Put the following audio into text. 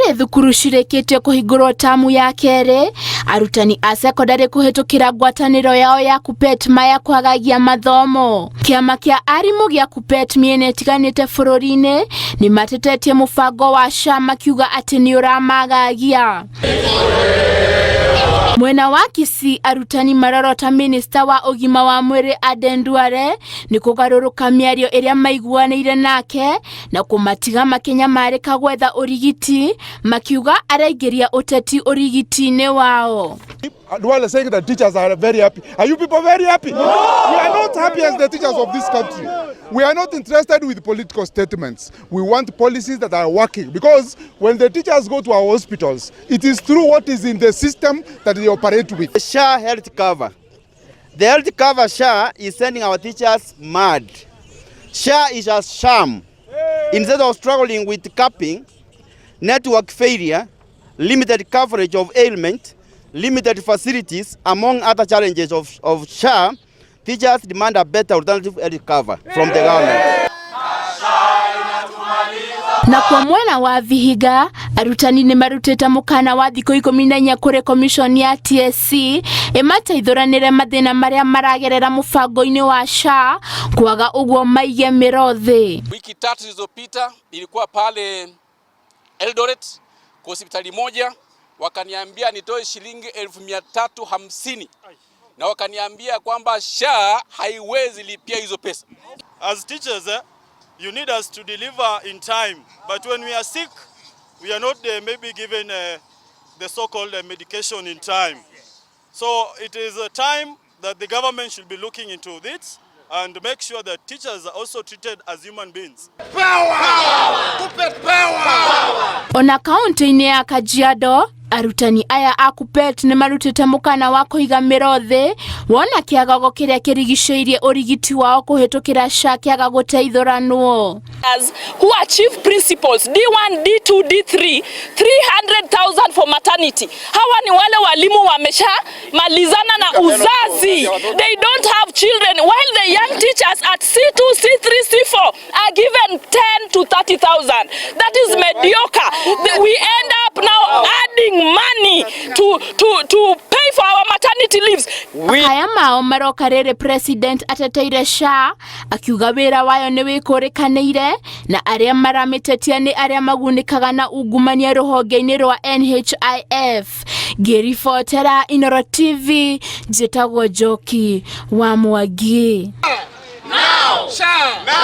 Harĩ thukuru cirĩkĩtie kũhingũrwo tamu ya kerĩ, arutani a secondary kũhetũkĩra ngwatanĩro yao ya KUPPET ya kwagagia mathomo. Kĩama kĩa arimũ gĩa KUPPET mĩena ĩtiganĩte bũrũri-inĩ nĩ matetetie mũbango wa SHA makiuga atĩ nĩ ũramagagia. Mwena wa Kisii, arutani marorota minista wa ũgima wa mwĩrĩ Aden Duale nĩ kũgarũrũka mĩario ĩrĩa maiguanĩire nake na kũmatiga makenyamarĩka gwetha ũrigiti, makiuga araingĩria ũteti ũrigiti-inĩ wao. Duale saying that teachers are very happy. Are you people very happy? No! We are not happy as the teachers of this country. We are not interested with political statements. We want policies that are working, because when the teachers go to our hospitals, it is through what is in the system that they operate with. The SHA health cover. The health cover SHA is sending our teachers mad. SHA is a sham. Instead of struggling with capping, network failure, limited coverage of ailment, limited facilities, among other challenges of SHA, teachers demand a better alternative health cover from the government. Na kwa mwena wa Vihiga, arutani nĩ marutĩte mũkana wa thikũ 14 kũrĩ commission ya TSC ĩmateithũranĩre mathĩna marĩa maragerera mũbango-inĩ wa SHA kwaga ũguo maige mĩrothi. Wiki 3 zilizopita ilikuwa pale Eldoret kwa hospitali moja, wakaniambia nitoe shilingi 1350 na wakaniambia kwamba SHA haiwezi lipia hizo pesa. As teachers, you need us to deliver in time, but when we are sick, we are not maybe given the so-called medication in time. So it is a time that the government should be looking into this and make sure that teachers are also treated as human beings. Power! KUPPET power! Ona kaunti-inĩ ya Kajiado, arutani aya a KUPPET nĩ marutĩte mũkana wa kũiga mĩrothi wona kĩagago kĩrĩa kĩrigicĩirie ũrigiti wao kũhetũkĩra SHA kĩaga gũteithũranwo. Who are chief principals D1, D2, D3, 300,000 for maternity. Hawa ni wale walimu wamesha malizana na uzazi. They don't have children, while the young teachers at C2, C3, C4 are given 10 to 30,000. That is mediocre. We end up now adding money to pay for our maternity leaves. Aya mao maroka rĩrĩ president ateteire SHA akiuga wĩra wayo nĩ wĩkũrĩkanĩire na arĩa maramĩtetia nĩ arĩa magunĩkaga na ungumania rũhonge-inĩ rwa NHIF. Ngĩribotera Inooro TV, njĩtagwo Njoki wa Mwangi. Now! SHA! Now!